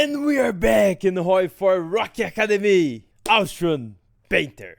And we are back in Roy for Rocky Academy. Austrian painter.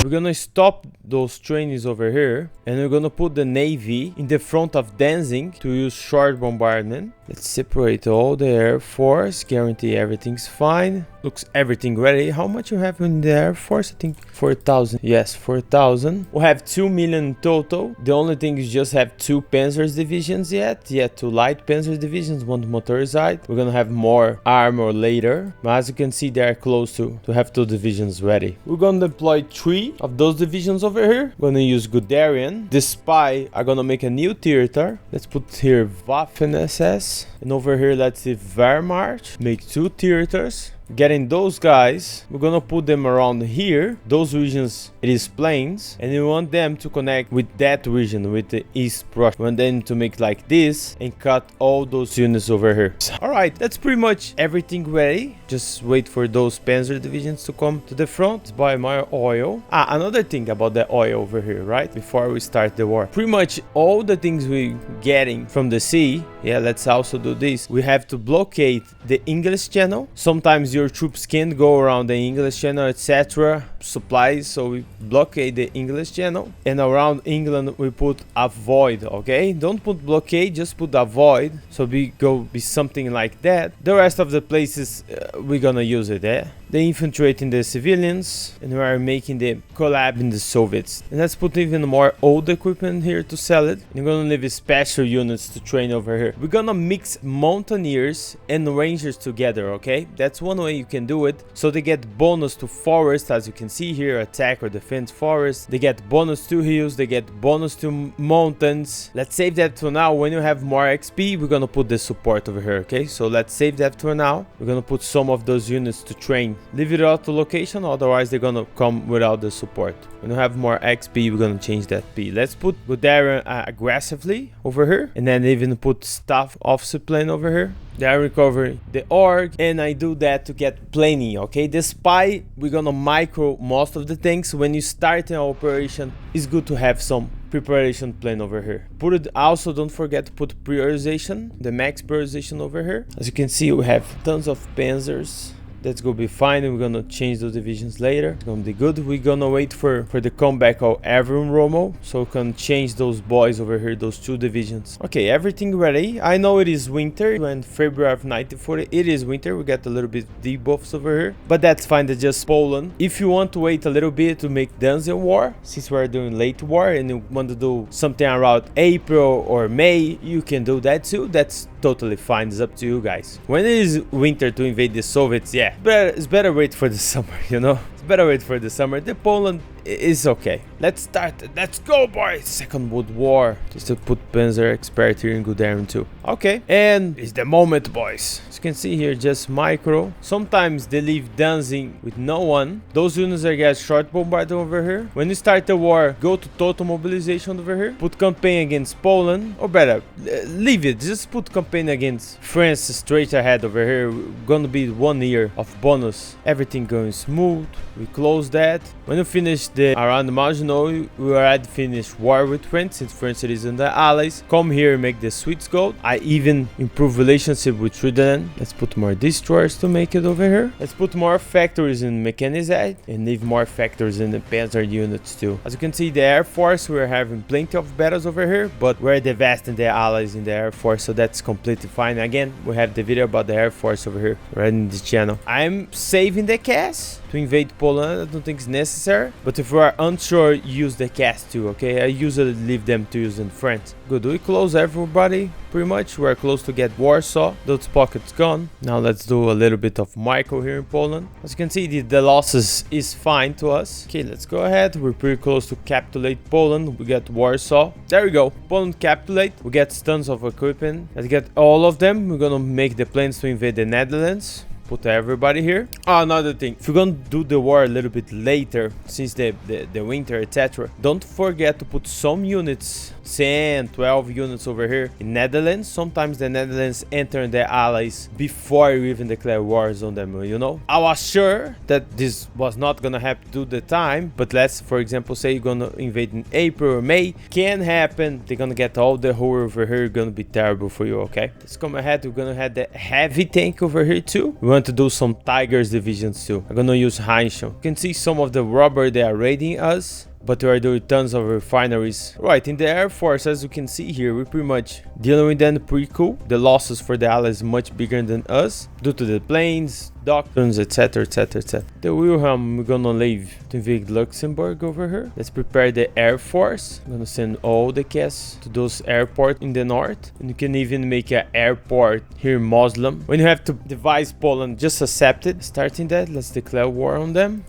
We're gonna stop those trainings over here and we're gonna put the Navy in the front of Danzig to use short bombardment. Let's separate all the Air Force, guarantee everything's fine. Looks everything ready. How much you have in the Air Force? I think 4,000. Yes, 4,000. We have 2 million in total. The only thing is just have 2 Panzers divisions yet. Yeah, 2 light Panzer divisions, 1 motorized. We're gonna have more armor later. But as you can see, they are close to have 2 divisions ready. We're gonna deploy 3 of those divisions over here. We're gonna use Guderian. The spy are gonna make a new theater. Let's put here Waffen SS. And over here, let's see Wehrmacht. Make 2 theaters. Getting those guys, we're gonna put them around here. Those regions, it is plains, and we want them to connect with that region, with the East Prussia. We want them to make like this and cut all those units over here. All right, that's pretty much everything ready. Just wait for those Panzer divisions to come to the front. Buy my oil. Another thing about the oil over here, right? Before we start the war, pretty much all the things we getting from the sea. Yeah, let's also do this. We have to blockade the English Channel. Sometimes your troops can't go around the English Channel, etc. Supplies, so we blockade the English Channel. And around England, we put avoid, okay? Don't put blockade, just put avoid. So we go be something like that. The rest of the places, we're gonna use it, eh? They infiltrating the civilians, and we are making them collab in the Soviets. And let's put even more old equipment here to sell it. And we're gonna leave special units to train over here. We're gonna mix Mountaineers and Rangers together, okay? That's one way you can do it. So they get bonus to forest, as you can see here, attack or defense forest. They get bonus to hills, they get bonus to mountains. Let's save that for now. When you have more XP, we're gonna put the support over here, okay? So let's save that for now. We're gonna put some of those units to train. Leave it out to location, otherwise they're gonna come without the support. When you have more XP, we're gonna change that P. Let's put Guderian aggressively over here, and then even put staff officer plane over here. They are recovering the org, and I do that to get plenty, okay? The spy, we're gonna micro most of the things. When you start an operation, it's good to have some preparation plan over here. Put it also, don't forget to put prioritization, the max prioritization over here. As you can see, we have tons of panzers. That's gonna be fine, and we're gonna change those divisions later. It's gonna be good. We're gonna wait for the comeback of everyone Rommel, so we can change those boys over here, those 2 divisions. Okay, everything ready. I know it is winter, when February of 1940, it is winter. We got a little bit debuffs over here, but that's fine. That's just Poland. If you want to wait a little bit to make Danzig war, since we're doing late war and you want to do something around April or May, you can do that too. That's totally fine. It's up to you guys. When it is winter to invade the Soviets, yeah, it's better wait for the summer, you know? It's better wait for the summer. The Poland is okay. Let's start. Let's go, boys. Second World War. Just to put Panzer expert here in Guderian too. Okay, and it's the moment, boys. As you can see here, just micro. Sometimes they leave Danzig with no one. Those units are get short bombarded over here. When you start the war, go to total mobilization over here. Put campaign against Poland, or better, leave it. Just put campaign against France straight ahead over here. Gonna be 1 year of bonus. Everything going smooth. We close that. When you finish the around Maginot, we already finished war with France, since France is in the allies. Come here and make the Swedes gold. I even improve relationship with Sweden. Let's put more destroyers to make it over here. Let's put more factories in mechanized and leave more factories in the panzer units too. As you can see, the Air Force, we're having plenty of battles over here, but we're devasting the allies in the Air Force, so that's completely fine. Again, we have the video about the Air Force over here right in this channel. I'm saving the cash to invade Poland. I don't think it's necessary, but if we are unsure, use the cast too, okay? I usually leave them to use in France. Good, we close everybody pretty much. We're close to get Warsaw. Those pockets gone. Now let's do a little bit of micro here in Poland. As you can see, the losses is fine to us. Okay, let's go ahead. We're pretty close to capitulate Poland. We get Warsaw. There we go. Poland capitulate. We get tons of equipment. Let's get all of them. We're gonna make the plans to invade the Netherlands. put everybody here. Oh, another thing, if you're gonna do the war a little bit later, since the winter, etc., don't forget to put some units, 10, 12 units over here in Netherlands. Sometimes the Netherlands enter the allies before you even declare wars on them, you know. I was sure that this was not gonna happen to the time, but let's, for example, say you're gonna invade in April or May. Can happen. They're gonna get all the horror over here. Gonna be terrible for you, okay? Let's come ahead. We're gonna have the heavy tank over here too. We want to do some Tigers divisions too. I'm gonna use Heinz. You can see some of the rubber they are raiding us, but we are doing tons of refineries. Right, in the Air Force, as you can see here, we're pretty much dealing with them pretty cool. The losses for the Allies much bigger than us, due to the planes, doctrines, etc, etc, etc. The Wilhelm, we're gonna leave to invade Luxembourg over here. Let's prepare the Air Force. I'm gonna send all the cats to those airports in the north. And you can even make an airport here in Muslim. When you have to devise Poland, just accept it. Starting that, let's declare war on them.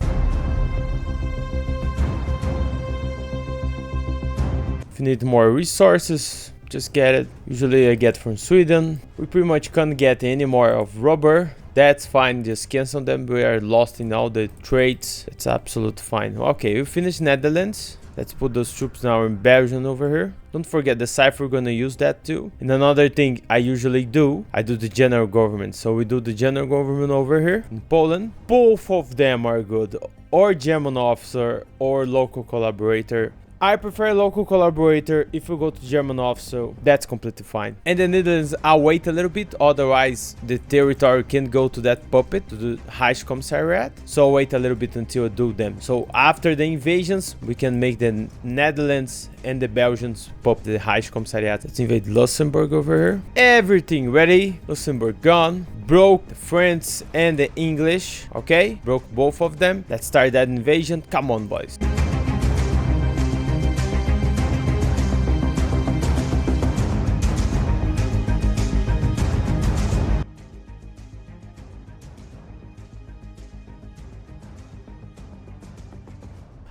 If you need more resources, just get it. Usually I get from Sweden. We pretty much can't get any more of rubber. That's fine, just cancel them. We are lost in all the trades. It's absolutely fine. Okay, we finished Netherlands. Let's put those troops now in Belgium over here. Don't forget the cipher, we're gonna use that too. And another thing I usually do, I do the general government. So we do the general government over here in Poland. Both of them are good. Or German officer or local collaborator. I prefer local collaborator. If we go to German officer, that's completely fine. And the Netherlands, I'll wait a little bit, otherwise the territory can go to that puppet, to the Commissariat. So I'll wait a little bit until I do them. So after the invasions, we can make the Netherlands and the Belgians pop the Commissariat. Let's invade Luxembourg over here. Everything ready. Luxembourg gone. Broke the French and the English. Okay, broke both of them. Let's start that invasion. Come on, boys.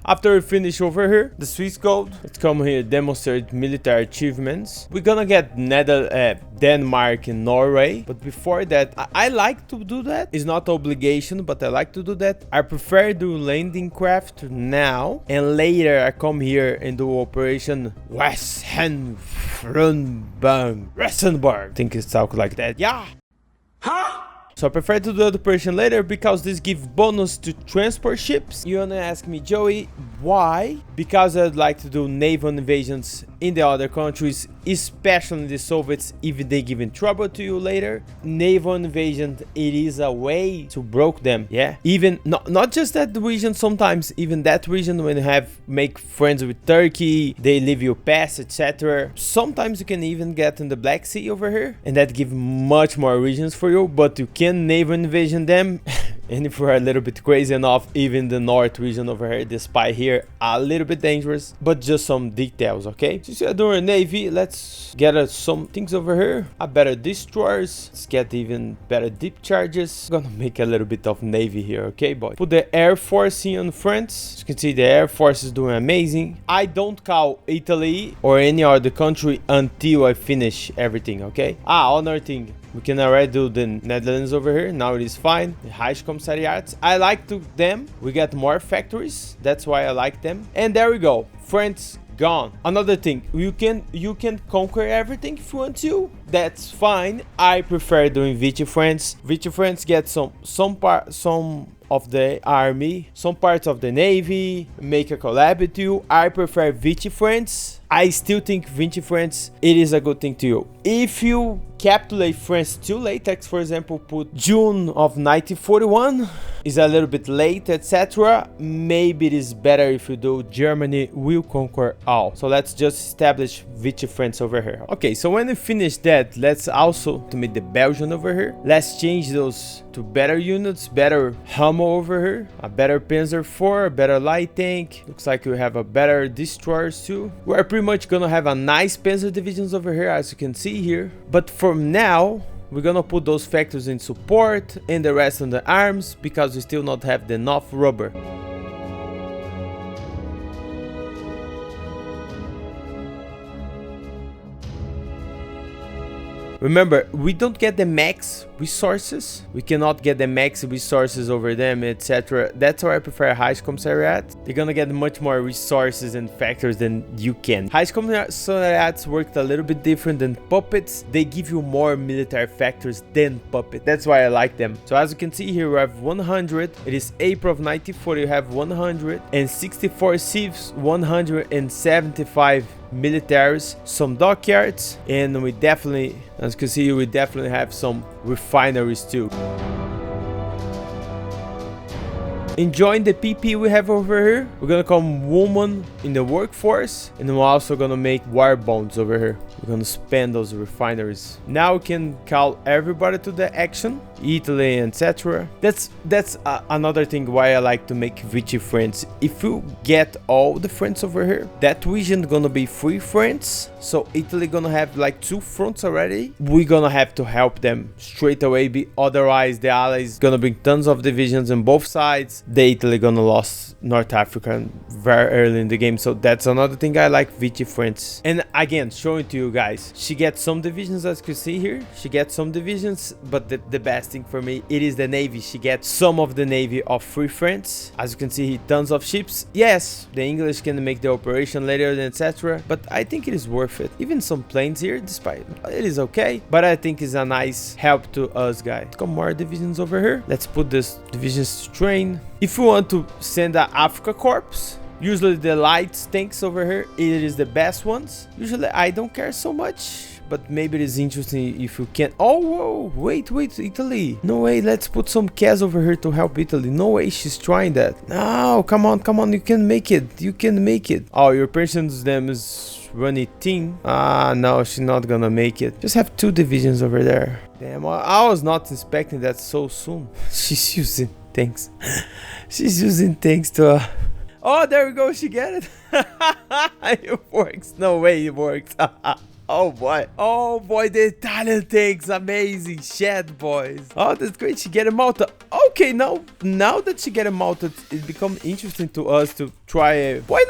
After we finish over here, the Swiss code, let's come here, demonstrate military achievements. We're gonna get Denmark and Norway, but before that, I like to do that. It's not obligation, but I like to do that. I prefer do landing craft now, and later I come here and do Operation Weserübung. I think it's talk like that. Yeah. Huh? So I prefer to do the operation later because this gives bonus to transport ships. You wanna ask me, Joey, why? Because I'd like to do naval invasions in the other countries, especially the Soviets, if they give trouble to you later. Naval invasion, it is a way to broke them, yeah. Even not just that region, sometimes even that region when you make friends with Turkey, they leave you pass, etc. Sometimes you can even get in the Black Sea over here, and that give much more regions for you, but you can naval invasion them. And if we're a little bit crazy enough, even the north region over here, the spy here, a little bit dangerous, but just some details, okay? Since you're doing Navy, let's get some things over here. A better destroyers. Let's get even better deep charges. Gonna make a little bit of Navy here, okay, boy? Put the Air Force in France. As you can see, the Air Force is doing amazing. I don't call Italy or any other country until I finish everything, okay? Another thing. We can already do the Netherlands over here. Now it is fine. The Commissariats. I like them. We get more factories. That's why I like them. And there we go. France gone. Another thing. You can conquer everything if you want to. That's fine. I prefer doing Vichy France. Vichy France gets some of the army, some parts of the navy, make a collab with you. I prefer Vichy France. I still think Vichy France, it is a good thing to you. If you capitulate France too late, like for example put June of 1941, is a little bit late, etc. Maybe it is better if you do Germany will conquer all. So let's just establish Vichy France over here. Okay, so when we finish that, let's also to make the Belgian over here. Let's change those to better units, better Hummel over here, a better Panzer IV, a better light tank. Looks like we have a better destroyers too. We're pretty much gonna have a nice Panzer divisions over here, as you can see here. But for now, we're gonna put those factors in support and the rest on the arms because we still not have enough rubber. Remember, we don't get the max resources. We cannot get the max resources over them, etc. That's why I prefer High Commissariat. They're gonna get much more resources and factors than you can. High Commissariats worked a little bit different than puppets. They give you more military factors than puppet. That's why I like them. So as you can see here, we have 100. It is April of 1940. You have 164 ships, 175 militaries, some dockyards, and we definitely, as you can see, we definitely have some refineries too. Enjoying the PP we have over here. We're gonna come woman in the workforce, and we're also gonna make war bonds over here. We're gonna spend those refineries. Now we can call everybody to the action, Italy, etc. That's another thing why I like to make Vichy friends. If you get all the friends over here, that region gonna be 3 friends. So Italy gonna have like 2 fronts already. We're gonna have to help them straight away. Otherwise, the Allies gonna bring tons of divisions on both sides. The Italy gonna lose North Africa very early in the game. So that's another thing I like Vichy friends. And again, showing to you guys, she gets some divisions, as you can see here. She gets some divisions, but the best thing for me, it is the navy. She gets some of the navy of 3 friends. As you can see, tons of ships. Yes, the English can make the operation later, etc. But I think it is worth it. Even some planes here, despite it is okay, but I think it's a nice help to us, guys. Got more divisions over here. Let's put this divisions to train. If you want to send an Africa Corps, usually the light tanks over here, it is the best ones. Usually I don't care so much, but maybe it is interesting if you can. Oh, whoa, wait, Italy. No way, let's put some CAS over here to help Italy. No way she's trying that. No, come on, you can make it. You can make it. Oh, your pensions them is run 18. Ah, no, she's not gonna make it. Just have 2 divisions over there. Damn, I was not expecting that so soon. She's using tanks. She's using tanks to... Oh, there we go. She get it. It works. No way it works. Oh boy, the Italian tanks, amazing shit, boys. Oh, that's great. She get him out. Okay, now that she get him out, it becomes interesting to us to try it. Why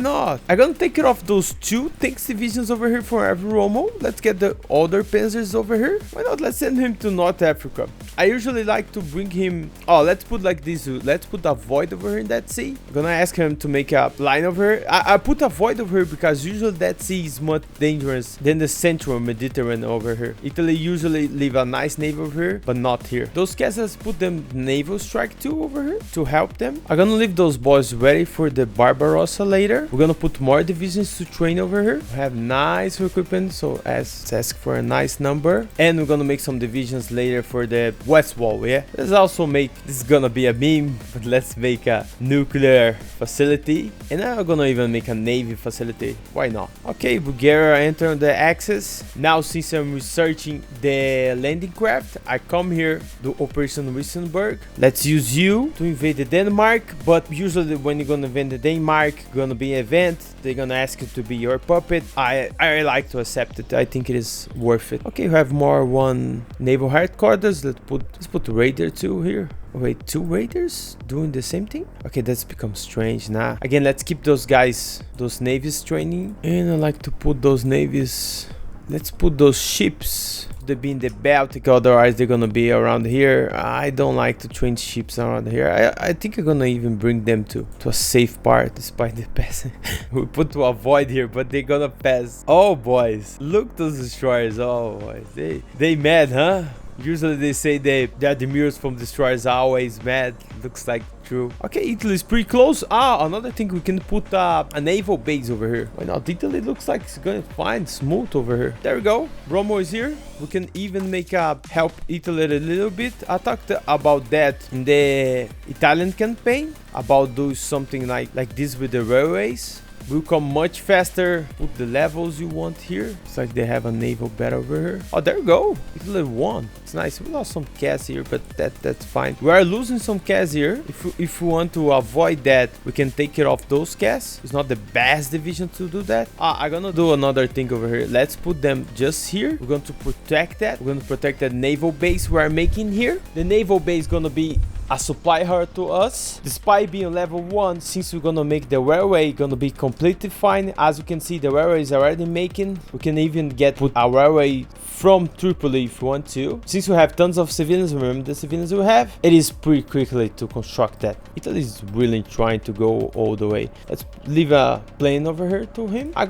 not? I'm gonna take care of those 2 tanks divisions over here for every Rommel. Let's get the other panzers over here. Why not? Let's send him to North Africa. I usually like to bring him... Oh, let's put like this. Let's put a void over here in that sea. I'm gonna ask him to make a line over here. I put a void over here because usually that sea is much dangerous than the central Mediterranean over here. Italy usually leave a nice navy over here, but not here. Those castles put them naval strike too over here to help them. I'm gonna leave those boys ready for the Barbarossa later. We're gonna put more divisions to train over here. We have nice equipment, so ask for a nice number. And we're gonna make some divisions later for the West Wall, yeah? Let's also make... This is gonna be a meme, but let's make a nuclear facility. And I'm gonna even make a navy facility. Why not? Okay, Bulgaria enter on the axis. Now, since I'm researching the landing craft, I come here to Operation Wissenberg. Let's use you to invade the Denmark, but usually when you're gonna invade the Denmark, gonna be an event, they're gonna ask you to be your puppet. I like to accept it. I think it is worth it. Okay, we have more 1 naval headquarters. Let's put Raider 2 here. Wait, 2 raiders doing the same thing? Okay, that's become strange. Nah. Again, let's keep those guys, those navies training. And I like to put those navies... Let's put those ships. They be in the Baltic, otherwise they're gonna be around here. I don't like to train ships around here. I think I'm gonna even bring them to a safe part, despite the passing. We put to avoid here, but they're gonna pass. Oh, boys. Look those destroyers. Oh, boys. They mad, huh? Usually they say the admirals from destroyers are always mad. Looks like true. Okay, Italy is pretty close. Ah, another thing, we can put a naval base over here. Why not? Italy looks like it's going fine, smooth over here. There we go. Rommel is here. We can even make help Italy a little bit. I talked about that in the Italian campaign, about doing something like this with the railways. Will come much faster. Put the levels you want here. It's like they have a naval battle over here. Oh, there we go. Italy won. It's nice. We lost some CAS here, but that's fine. We are losing some CAS here. If we want to avoid that, we can take care of those CAS. It's not the best division to do that. I'm gonna do another thing over here. Let's put them just here. We're going to protect that. We're going to protect that naval base we are making here. The naval base is gonna be a supply herd to us. Despite being level 1, since we're gonna make the railway gonna be completely fine. As you can see, the railway is already making. We can even put a railway from Tripoli if we want to. Since we have tons of civilians, remember the civilians we have, it is pretty quickly to construct that. Italy is really trying to go all the way. Let's leave a plane over here to him. I'm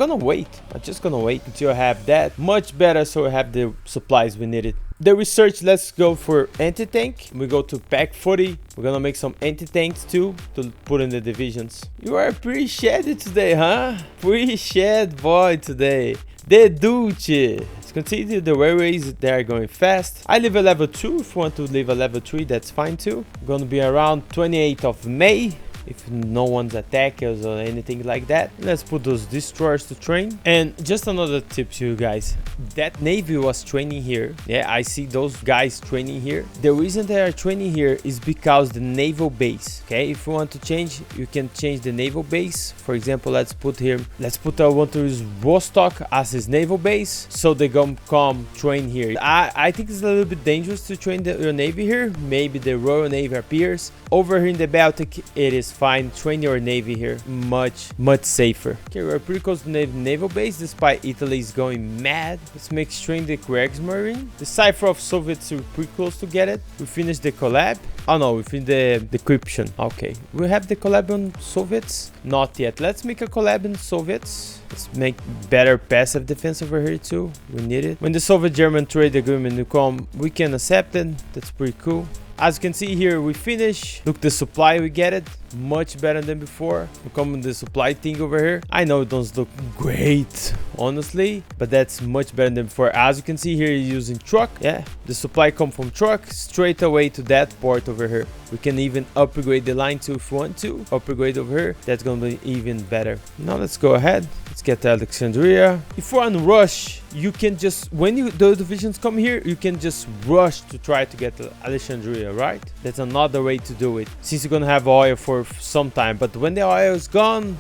just gonna wait until I have that. Much better, so I have the supplies we needed. The research, let's go for anti-tank. We go to pack 40. We're gonna make some anti-tanks too to put in the divisions. You are pretty shady today, huh? Pretty shed boy today. The Duce. Continue the railways, they are going fast. I leave a level 2. If you want to leave a level 3, that's fine too. Gonna be around 28th of May. If no one's attacking us or anything like that. Let's put those destroyers to train. And just another tip to you guys. That navy was training here. Yeah, I see those guys training here. The reason they are training here is because the naval base. Okay, if you want to change, you can change the naval base. For example, let's put I want to use Rostock as his naval base, so they come train here. I think it's a little bit dangerous to train your navy here. Maybe the Royal Navy appears. Over here in the Baltic, it is fine. Train your navy here. Much safer. Okay, we're pretty close to the naval base, despite Italy is going mad. Let's make train the Kriegsmarine. The cipher of Soviets, we're pretty close to get it. We finished the collab. Oh no, we finished the decryption. Okay, we have the collab on Soviets? Not yet. Let's make a collab on Soviets. Let's make better passive defense over here too. We need it. When the Soviet-German trade agreement will come, we can accept it. That's pretty cool. As you can see here, we finish. Look, the supply, we get it. Much better than before. We come with the supply thing over here. I know it doesn't look great, honestly, but that's much better than before. As you can see here, you're using truck. Yeah, the supply come from truck straight away to that port over here. We can even upgrade the line too if we want to. Upgrade over here. That's gonna be even better. Now let's go ahead. Let's get to Alexandria. If we're on rush, you can just, when the divisions come here, you can just rush to try to get to Alexandria, right? That's another way to do it. Since you're gonna have oil for some time, but when the oil is gone,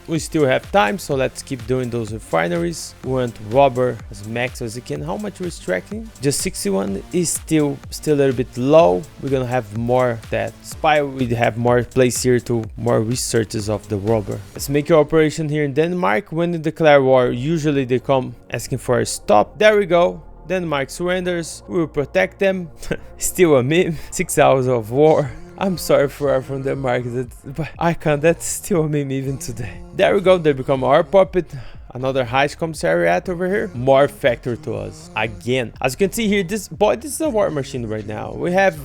we still have time, so let's keep doing those refineries. We want rubber as max as you can. How much we're extracting? Just 61 is still a little bit low. We're gonna have more of that. Spy, we have more place here to more researches of the rubber. Let's make your operation here in Denmark. When they declare war, usually they come asking for a stop. There we go. Denmark surrenders. We will protect them. Still a meme. 6 hours of war. I'm sorry for from Denmark, but I can't. That's still a meme even today. There we go. They become our puppet. Another high commissariat over here. More factory to us again. As you can see here, this is a war machine right now. We have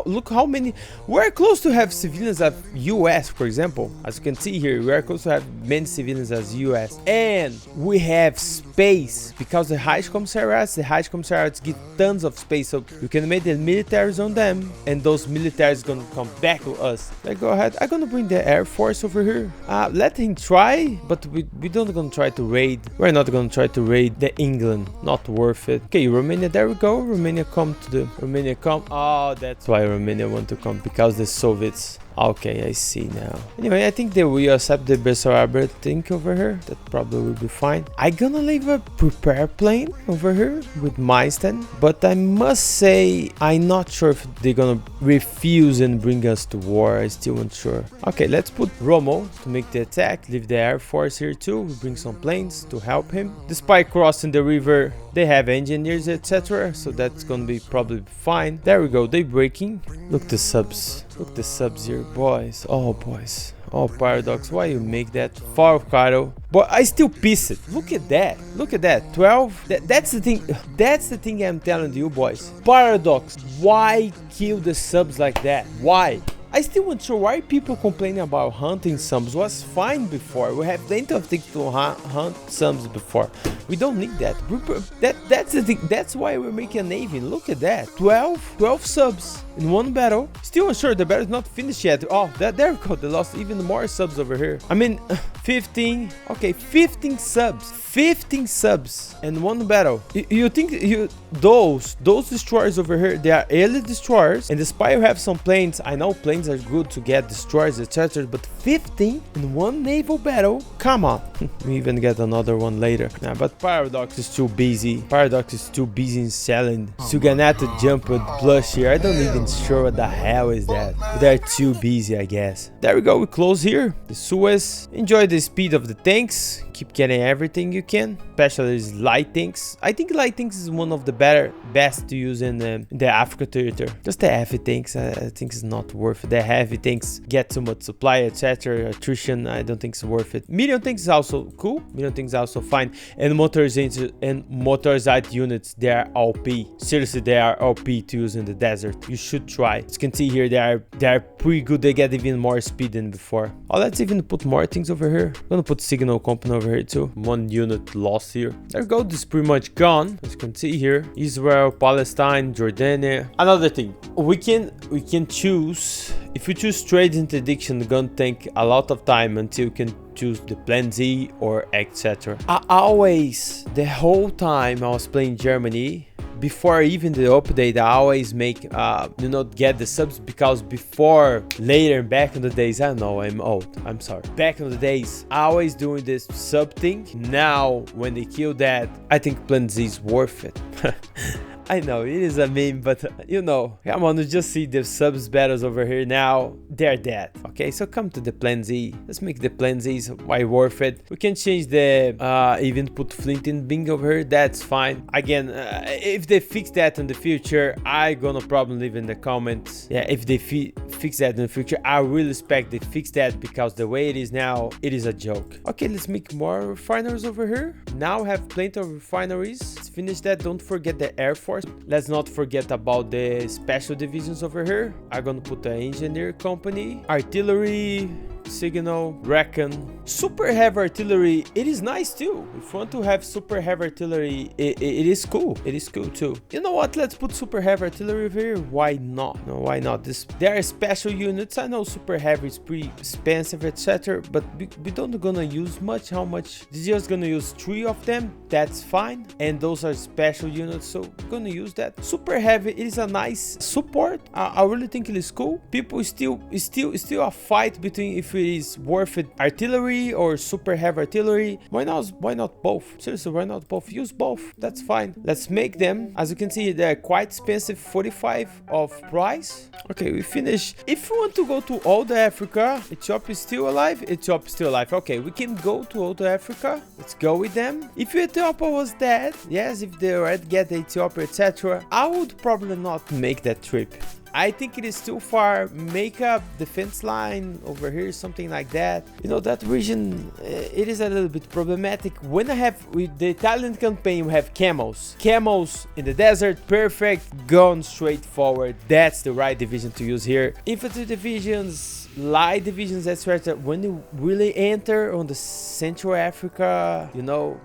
look how many. We're close to have civilians at US, for example. As you can see here, we are close to have many civilians as US, and we have space because the high commissariats give tons of space, so you can make the militaries on them, and those militaries gonna come back to us. Let's go ahead. I'm gonna bring the air force over here. Let him try, but we don't gonna try to raid. We're not gonna try to raid the England. Not worth it. Okay, Romania, there we go. Romania come. Oh, that's why Romania want to come, because the Soviets. Okay, I see now. Anyway, I think they will accept the Weserübung thing over here. That probably will be fine. I'm gonna leave a prepare plane over here with Meissen, but I must say I'm not sure if they're gonna refuse and bring us to war. I still not sure. Okay, let's put Rommel to make the attack. Leave the air force here too. We bring some planes to help him. Despite crossing the river, they have engineers, etc. So that's gonna be probably fine. There we go. They breaking. Look the subs. Look the subs here, boys. Oh, boys. Oh, Paradox, why you make that? Far of Cairo. But I still piss it. Look at that. Look at that. 12. That's the thing. That's the thing I'm telling you, boys. Paradox, why kill the subs like that? Why? I still want to sure why people complaining about hunting subs. Was fine before. We have plenty of things to hunt subs before. We don't need that. That's the thing. That's why we're making a navy. Look at that. 12 subs in one battle. Still unsure the battle is not finished yet. Oh, there we go. They lost even more subs over here. I mean, 15. Okay, 15 subs. 15 subs in one battle. You think those destroyers over here, they are early destroyers, and despite you have some planes, I know planes are good to get destroyers, etc., but 15 in one naval battle? Come on. We even get another one later. Nah, but Paradox is too busy. Paradox is too busy in selling. So you're gonna have to jump with plus here. I don't need even sure what the hell is that. They're too busy, I guess. There we go, we close here. The Suez. Enjoy the speed of the tanks. Keep getting everything you can, especially these light tanks. I think light tanks is one of the best to use in the Africa theater. Just the heavy tanks, I think it's not worth it. The heavy tanks get too much supply, etc. Attrition, I don't think it's worth it. Medium tanks is also cool. Medium tanks is also fine. And motorized units, they are OP. Seriously, they are OP to use in the desert. You should try. As you can see here, they are pretty good. They get even more speed than before. Oh, let's even put more things over here. I'm gonna put signal company over here too. One unit lost here. There we go. This is pretty much gone. As you can see here, Israel, Palestine, Jordania. Another thing, we can choose. If you choose trade interdiction, it's gonna take a lot of time until you can choose the plan Z or etc. I always, the whole time I was playing Germany, before even the update, I always make get the subs, because before, later, back in the days, I know I'm old, I'm sorry, back in the days I always doing this sub thing. Now when they kill that, I think plan Z is worth it. I know it is a meme, but you know, come on, you just see the subs battles over here now, they're dead. Okay, so come to the plan Z. Let's make the plan Z's why worth it. We can change the even put flint in Bing over here, that's fine. Again, if they fix that in the future, I gonna probably leave in the comments. Yeah, if they fix that in the future, I really expect they fix that, because the way it is now, it is a joke. Okay, let's make more refineries over here. Now have plenty of refineries. Let's finish that. Don't forget the Air Force. Let's not forget about the special divisions over here. I'm gonna put the engineer company, artillery, signal, recon, super heavy artillery. It is nice too. If you want to have super heavy artillery, it is cool. It is cool too. You know what? Let's put super heavy artillery over here. Why not? No, why not? There are special units. I know super heavy is pretty expensive, etc. But we don't gonna use much. How much? This just gonna use 3 of them. That's fine. And those are special units, so we're gonna use that. Super heavy. It is a nice support. I really think it is cool. People still a fight between if it is worth it, artillery or super heavy artillery. Why not both? Seriously, why not both? Use both, that's fine. Let's make them. As you can see, they're quite expensive, 45 of price. Okay, we finish. If you want to go to all the Africa, Ethiopia is still alive. Ethiopia is still alive. Okay, we can go to all the Africa. Let's go with them. If Ethiopia was dead, yes, if they already get Ethiopia, etc., I would probably not make that trip. I think it is too far. Make a defense line over here, something like that. You know, that region, it is a little bit problematic. When I have, with the Italian campaign, we have camels. Camels in the desert, perfect, gone straight forward. That's the right division to use here. Infantry divisions, light divisions, etc. When you really enter on the Central Africa, you know,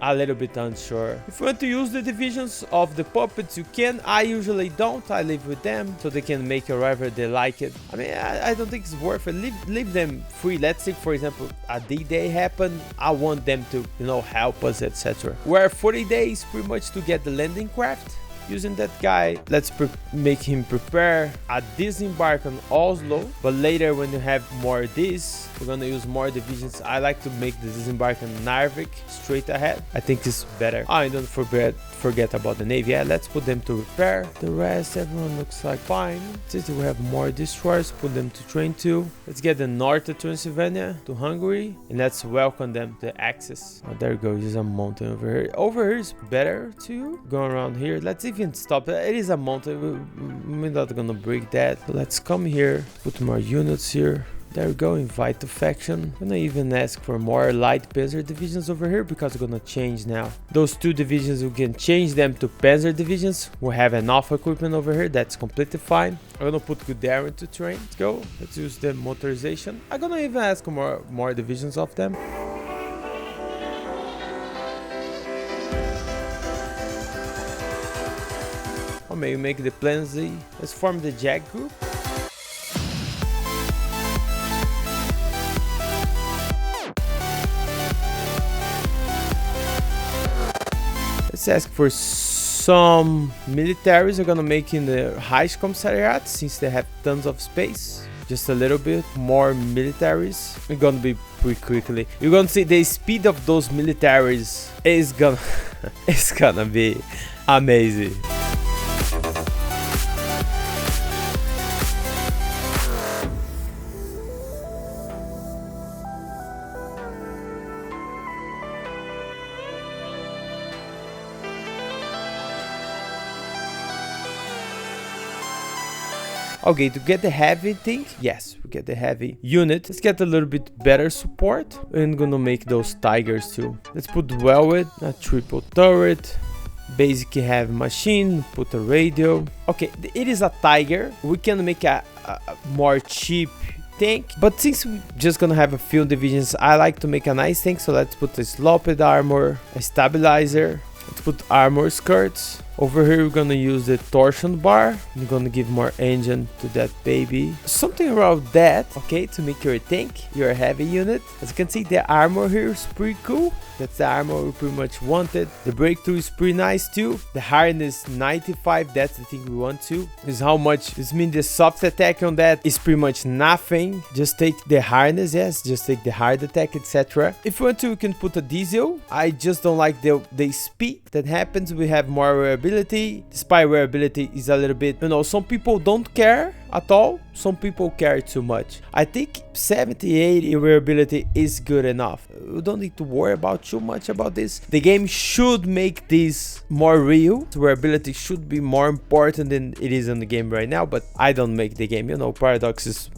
a little bit unsure. If you want to use the divisions of the puppets, you can. I usually don't. I live with them so they can make it wherever they like it. I mean, I don't think it's worth it. Leave them free. Let's say, for example, a D-Day happen. I want them to, you know, help us, etc. We're 40 days pretty much to get the landing craft. Using that guy, let's make him prepare a disembark on Oslo, but later when you have more of this, we're gonna use more divisions. I like to make the disembark on Narvik straight ahead. I think it's better. Oh, and don't forget about the Navy. Yeah, let's put them to repair. The rest, everyone looks like fine. Since we have more destroyers, put them to train too. Let's get the north of Transylvania to Hungary, and let's welcome them to Axis. Oh, there you go. There's a mountain over here. Over here is better too. Going around here. Let's even stop. It is a mountain. We're not gonna break that. So let's come here. Put more units here. There we go, invite to faction. I'm gonna even ask for more light panzer divisions over here, because we're gonna change now. Those 2 divisions, we can change them to panzer divisions. We have enough equipment over here, that's completely fine. I'm gonna put Guderian to train. Let's go, let's use the motorization. I'm gonna even ask for more divisions of them. Or maybe make the plan Z. Let's form the JAG group. Let's ask for some militaries. Are gonna make in the Reich Commissariat, since they have tons of space. Just a little bit more militaries. We're gonna be pretty quickly. You're gonna see the speed of those militaries is gonna it's gonna be amazing. Okay, to get the heavy thing, yes, we get the heavy unit. Let's get a little bit better support. And gonna make those tigers too. Let's put well with a triple turret. Basic heavy machine, put a radio. Okay, it is a tiger. We can make a more cheap tank, but since we're just gonna have a few divisions, I like to make a nice tank. So let's put a sloped armor, a stabilizer. Let's put armor skirts. Over here we're gonna use the torsion bar. I'm gonna give more engine to that baby. Something around that, okay, to make your tank, your heavy unit. As you can see, the armor here is pretty cool. That's the armor we pretty much wanted. The breakthrough is pretty nice too. The hardness 95, that's the thing we want to. Is how much, this means the soft attack on that is pretty much nothing. Just take the hardness, yes, just take the hard attack, etc. If you want to, you can put a diesel. I just don't like the speed that happens. We have more variability. The spy variability is a little bit, you know, some people don't care at all. Some people care too much. I think 70-80 variability is good enough. You don't need to worry about too much about this. The game should make this more real. Variability should be more important than it is in the game right now, but I don't make the game. You know, Paradox is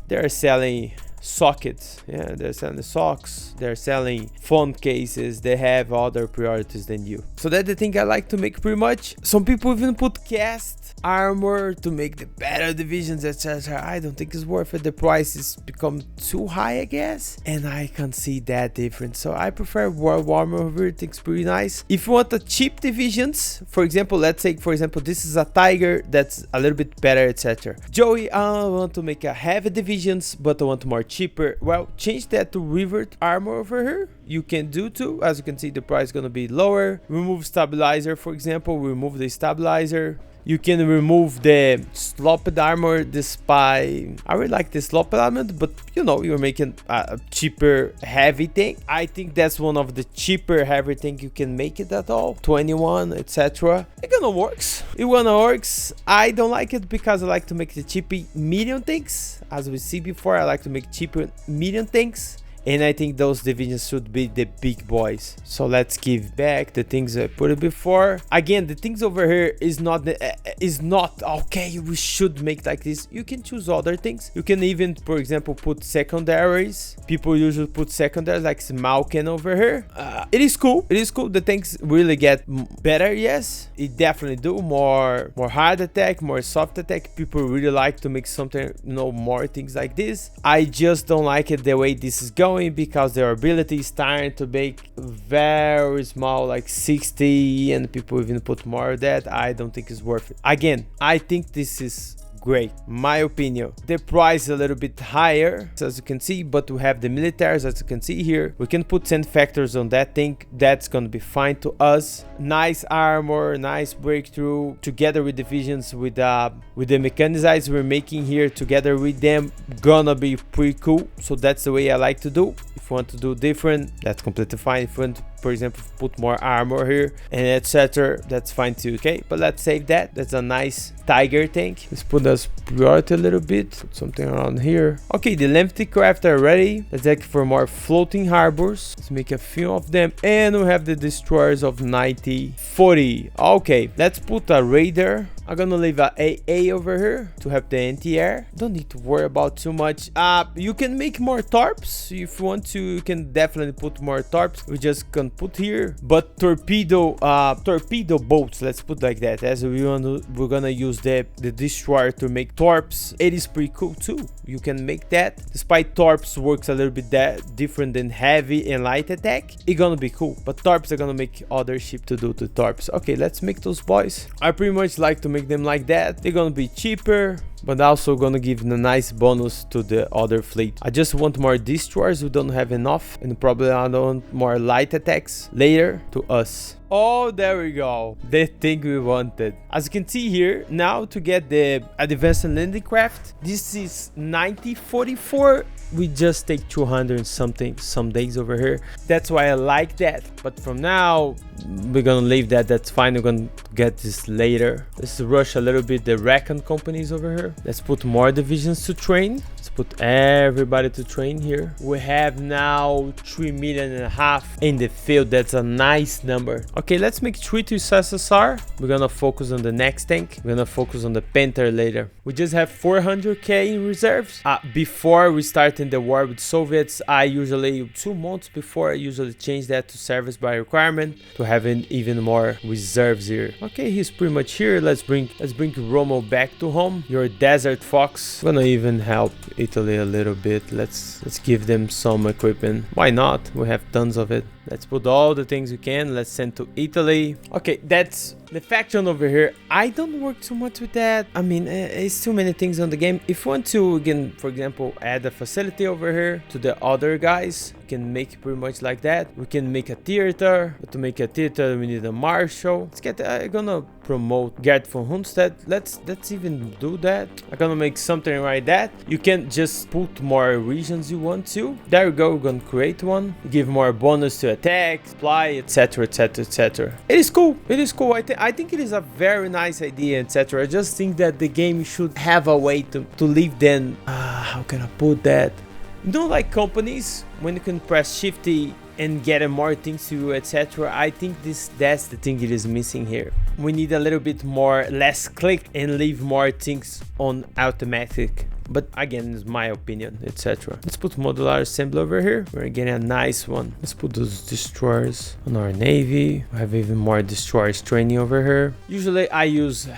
they're selling sockets, yeah, they're selling socks, they're selling phone cases, they have other priorities than you. So that's the thing I like to make pretty much. Some people even put cast armor to make the better divisions, etc. I don't think it's worth it. The price has become too high, I guess, and I can't see that difference. So I prefer war armor over here. It's pretty nice. If you want the cheap divisions, for example, let's say for example this is a tiger that's a little bit better, etc. Joey, I want to make a heavy divisions, but I want more cheaper. Well, change that to rivet armor over here. You can do too. As you can see, the price is gonna be lower. Remove stabilizer, for example. Remove the stabilizer. You can remove the sloped armor, the spy. I really like the sloped armor, but you know, you're making a cheaper heavy tank. I think that's one of the cheaper heavy tank you can make it at all. 21, etc. It gonna works. It gonna works. I don't like it because I like to make the cheapy medium tanks. As we see before, I like to make cheaper medium tanks. And I think those divisions should be the big boys. So let's give back the things I put it before. Again, the things over here is not okay, we should make like this. You can choose other things. You can even, for example, put secondaries. People usually put secondaries like Malkin over here. It is cool. It is cool. The tanks really get better. Yes, it definitely do. More hard attack, more soft attack. People really like to make something, you know, more things like this. I just don't like it the way this is going, because their ability is starting to make very small, like 60, and people even put more of that. I don't think it's worth it. Again, I think this is great, my opinion. The price is a little bit higher, as you can see, but we have the militaries, as you can see here. We can put 10 factors on that thing. That's gonna be fine to us. Nice armor, nice breakthrough, together with divisions, with the mechanized we're making here, together with them, gonna be pretty cool. So that's the way I like to do. If you want to do different, that's completely fine. If you want to, for example, put more armor here and etc., that's fine too. Okay, but let's save that. That's a nice tiger tank. Let's put the superiority a little bit, put something around here. Okay, the lengthy craft are ready. Let's check for more floating harbors. Let's make a few of them, and we have the destroyers of 90-40. Okay, let's put a radar. I'm gonna leave a AA over here to have the anti-air. Don't need to worry about too much. You can make more tarps if you want to. You can definitely put more tarps. We just can put here, but torpedo boats, let's put like that, as we're gonna use the destroyer to make torps. It is pretty cool too. You can make that. Despite torps works a little bit different than heavy and light attack, it's gonna be cool. But torps are gonna make other ship to do the torps. Okay, let's make those boys. I pretty much like to make them like that. They're gonna be cheaper, but also gonna give a nice bonus to the other fleet. I just want more destroyers. We don't have enough, and probably I don't want more light attacks later to us. Oh, there we go, the thing we wanted. As you can see here, now to get the advanced landing craft, this is 90-44. We just take 200 something some days over here. That's why I like that. But from now, we're gonna leave that. That's fine. We're gonna get this later. Let's rush a little bit the Recon companies over here. Let's put more divisions to train. Let's put everybody to train here. We have now 3.5 million in the field. That's a nice number. Okay, let's make 3 to SSR. We're gonna focus on the next tank. We're gonna focus on the Panther later. We just have 400k in reserves. Before we start in the war with Soviets, I usually 2 months before I usually change that to service by requirement to have even more reserves here. Okay, he's pretty much here. Let's bring Rommel back to home. Your desert fox. I'm gonna even help Italy a little bit. Let's give them some equipment. Why not? We have tons of it. Let's put all the things we can. Let's send to Italy. Okay, that's the faction over here. I don't work too much with that. I mean, it's too many things on the game. If we want to, we can, for example, add a facility over here to the other guys. We can make it pretty much like that. We can make a theater. But to make a theater, we need a marshal. Let's get. I'm gonna promote Gerd von Hunstedt. Let's even do that. I'm gonna make something like that. You can just put more regions you want to. There we go. We're gonna create one. Give more bonus to attack, supply, etc, etc, etc. It is cool. It is cool. I think it is a very nice idea, etc. I just think that the game should have a way to leave them. How can I put that? You know, like companies, when you can press Shifty and get more things to you, etc. I think that's the thing it is missing here. We need a little bit more, less click and leave more things on automatic. But again, it's my opinion, etc. Let's put modular assembly over here. We're getting a nice one. Let's put those destroyers on our navy. We have even more destroyers training over here. Usually I use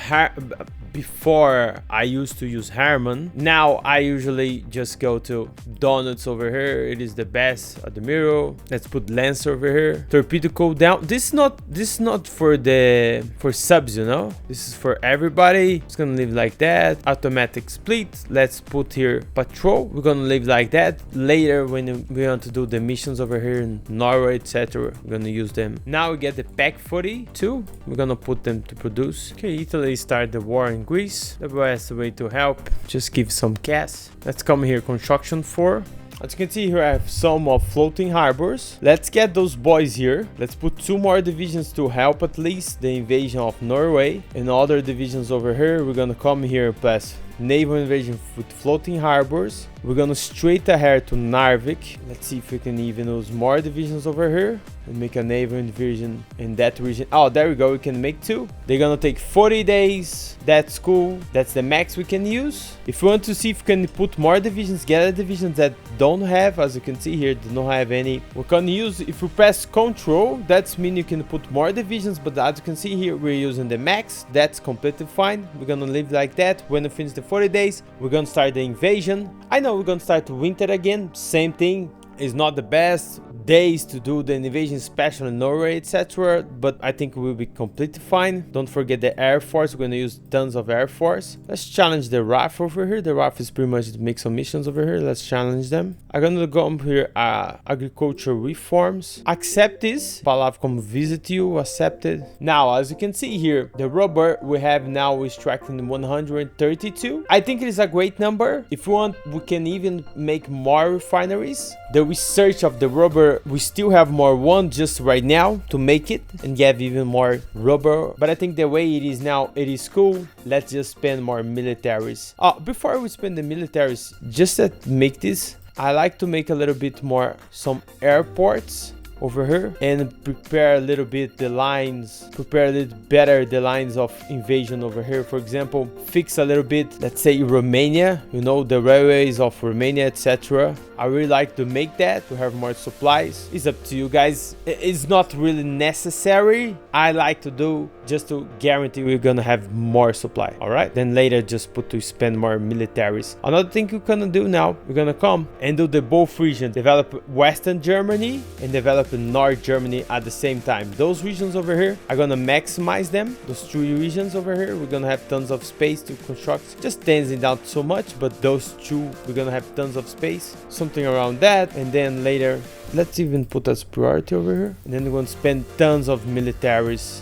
before I used to use Harman. Now I usually just go to Donuts over here. It is the best. Admiral. Let's put Lance over here. Torpedo cooldown. This is not for subs, you know. This is for everybody. It's gonna leave like that. Automatic split. Let's put here patrol. We're gonna leave like that. Later when we want to do the missions over here in Norway, etc. We're gonna use them. Now we get the pack 42. We're gonna put them to produce. Okay, Italy start the war in Greece. The best way to help, just give some cash. Let's come here, construction 4. As you can see here, I have some of floating harbors. Let's get those boys here. Let's put 2 more divisions to help at least the invasion of Norway. And other divisions over here, we're gonna come here plus naval invasion with floating harbors. We're gonna straight ahead to Narvik. Let's see if we can even use more divisions over here and make a naval invasion in that region. Oh, there we go. We can make 2. They're gonna take 40 days. That's cool. That's the max we can use. If we want to see if we can put more divisions, get a divisions that don't have, as you can see here, do not have any. We can use, if we press control, that's mean you can put more divisions, but as you can see here, we're using the max. That's completely fine. We're gonna leave like that. When we finish the 40 days, we're gonna start the invasion. I know we're gonna start winter again. Same thing. It's not the best days to do the invasion, especially in Norway, etc. But I think we'll be completely fine. Don't forget the Air Force. We're going to use tons of Air Force. Let's challenge the RAF over here. The RAF is pretty much to make some missions over here. Let's challenge them. I'm going to go up here, agriculture reforms. Accept this. Palav come visit you. Accepted. Now, as you can see here, the rubber we have now is tracking 132. I think it is a great number. If we want, we can even make more refineries. The research of the rubber, we still have more one just right now to make it and get even more rubber, but I think the way it is now, it is cool. Let's just spend more militaries. Before we spend the militaries, just to make this, I like to make a little bit more some airports over here and prepare a little bit the lines, prepare a little better the lines of invasion over here. For example, fix a little bit, let's say Romania, you know, the railways of Romania, etc. I really like to make that to have more supplies. It's up to you guys. It's not really necessary. I like to do just to guarantee we're gonna have more supply. All right, then later just put to spend more militaries. Another thing we're gonna do now, we're gonna come and do the both regions, develop Western Germany and develop North Germany at the same time. Those regions over here are gonna maximize them. Those 3 regions over here, we're gonna have tons of space to construct. Just tensing down so much, but those 2 we're gonna have tons of space, something around that. And then later, let's even put a superiority over here, and then we're gonna spend tons of militaries.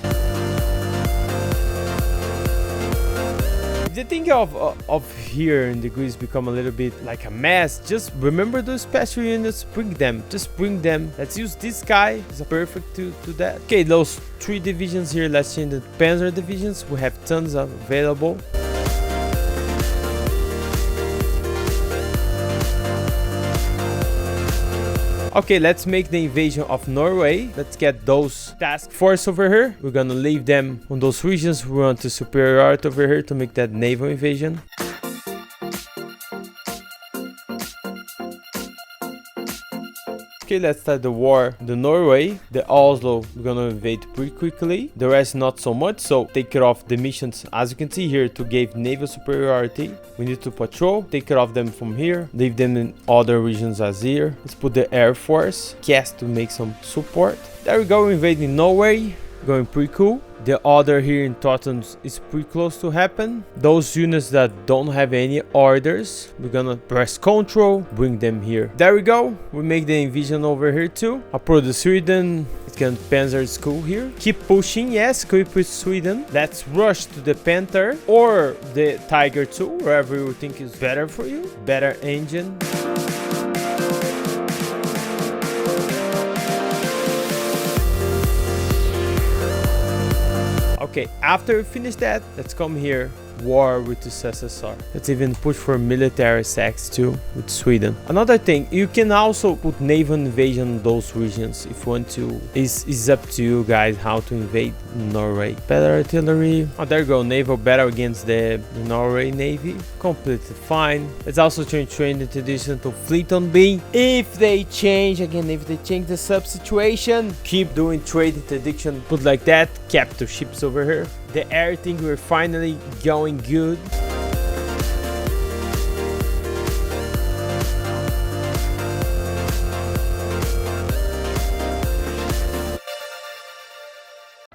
The thing of here in the Greece become a little bit like a mess. Just remember those special units, bring them, just bring them. Let's use this guy, it's perfect to that. Okay, those 3 divisions here, let's change the Panzer divisions. We have tons of available. Okay, let's make the invasion of Norway. Let's get those task force over here. We're gonna leave them on those regions. We want to superiority over here to make that naval invasion. Okay, let's start the war. The Norway, the Oslo, we're gonna invade pretty quickly. The rest not so much, so take care of the missions. As you can see here, to give naval superiority, we need to patrol, take care of them from here, leave them in other regions as here. Let's put the Air Force, cast to make some support. There we go, invading Norway. Going pretty cool. The other here in Tottenham is pretty close to happen. Those units that don't have any orders, we're gonna press Control, bring them here. There we go. We make the invasion over here too. Approach the Sweden. It can Panzer School here. Keep pushing, yes, keep with Sweden. Let's rush to the Panther or the Tiger 2, wherever you think is better for you. Better engine. Okay, after we finish that, let's come here. War with the USSR. Let's even push for military sex too with Sweden. Another thing, you can also put naval invasion in those regions if you want to. It's up to you guys how to invade Norway. Better artillery. Oh, there you go. Naval battle against the Norway Navy. Completely fine. Let's also change training tradition to fleet on B. If they change the sub situation, keep doing trade interdiction. Put like that. Capture ships over here. The air thing, we're finally going good.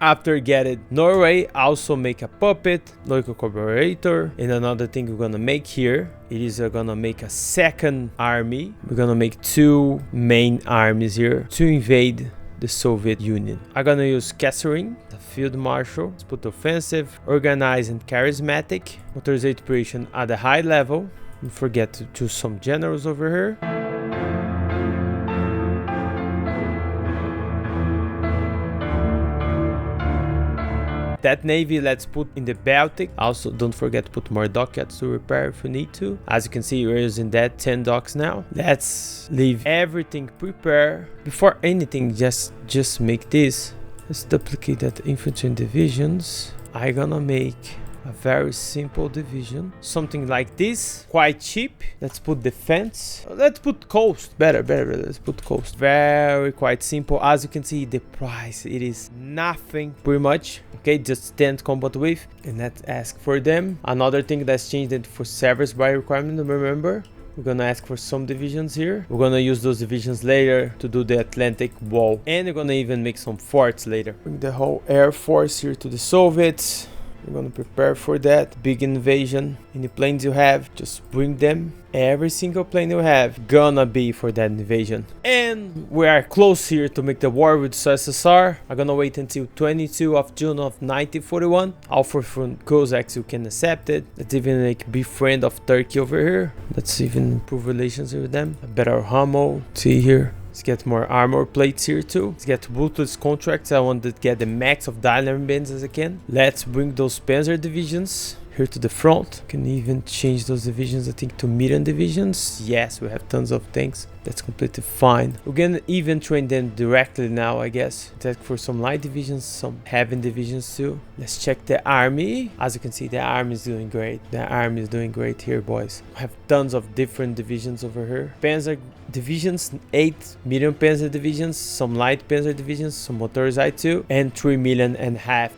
After get it, Norway also make a puppet, local collaborator, and another thing we're gonna make here, it is gonna make a second army. We're gonna make two main armies here to invade the Soviet Union. I'm gonna use Catherine, the field marshal. Let's put offensive, organized, and charismatic. Motorized operation at a high level. Don't forget to choose some generals over here. That navy, let's put in the Baltic. Also, don't forget to put more dockyards to repair if you need to. As you can see, we're using that 10 docks now. Let's leave everything prepared. Before anything, just make this. Let's duplicate that infantry in divisions. I'm gonna make a very simple division, something like this, quite cheap. Let's put defense. Let's put coast. Better. Let's put coast. Very quite simple. As you can see, the price, it is nothing pretty much. Okay, just stand combat with, and let's ask for them. Another thing that's changed it for service by requirement. Remember, we're gonna ask for some divisions here. We're gonna use those divisions later to do the Atlantic wall, and we're gonna even make some forts later. Bring the whole air force here to the Soviets. We're gonna prepare for that big invasion. Any planes you have, just bring them. Every single plane you have gonna be for that invasion. And we are close here to make the war with USSR. I'm gonna wait until 22 of June of 1941. Offer from Cossacks, you can accept it. Let's even like be friend of Turkey over here. Let's even improve relations with them. A better Rommel. See here. Let's get more armor plates here too. Let's get ruthless contracts. I want to get the max of dynamic bands as I can. Let's bring those Panzer divisions here to the front. Can even change those divisions, I think, to medium divisions. Yes, we have tons of tanks. That's completely fine. We're gonna even train them directly now, I guess. Attack for some light divisions, some heavy divisions too. Let's check the army. As you can see, the army is doing great. The army is doing great here, boys. We have tons of different divisions over here. Panzer divisions, 8 medium panzer divisions, some light panzer divisions, some motorized too, and 3.5 million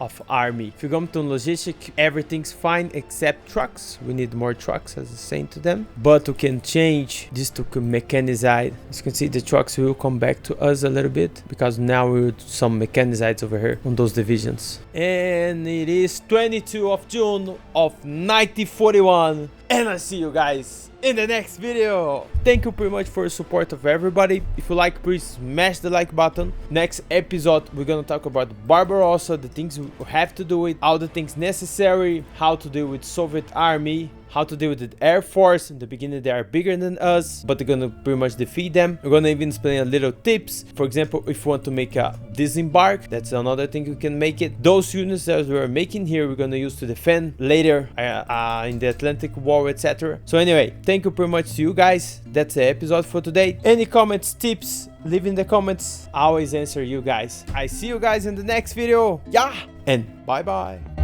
of army. If you come to logistic, everything's fine except trucks. We need more trucks, as I was saying to them, but we can change this to mechanized. As you can see, the trucks will come back to us a little bit because now we will do some mechanized over here on those divisions. And it is 22 of June of 1941, and I see you guys in the next video. Thank you pretty much for the support of everybody. If you like, please smash the like button. Next episode, we're gonna talk about Barbarossa, the things we have to do with, all the things necessary, how to deal with Soviet army, how to deal with the Air Force. In the beginning, they are bigger than us, but they're gonna pretty much defeat them. We're gonna even explain a little tips. For example, if you want to make a disembark, that's another thing you can make it. Those units that we're making here, we're gonna use to defend later in the Atlantic Wall. war, etc. So anyway, thank you pretty much to you guys. That's the episode for today. Any comments, tips, leave in the comments. I always answer you guys. I see you guys in the next video. Yeah, and bye bye.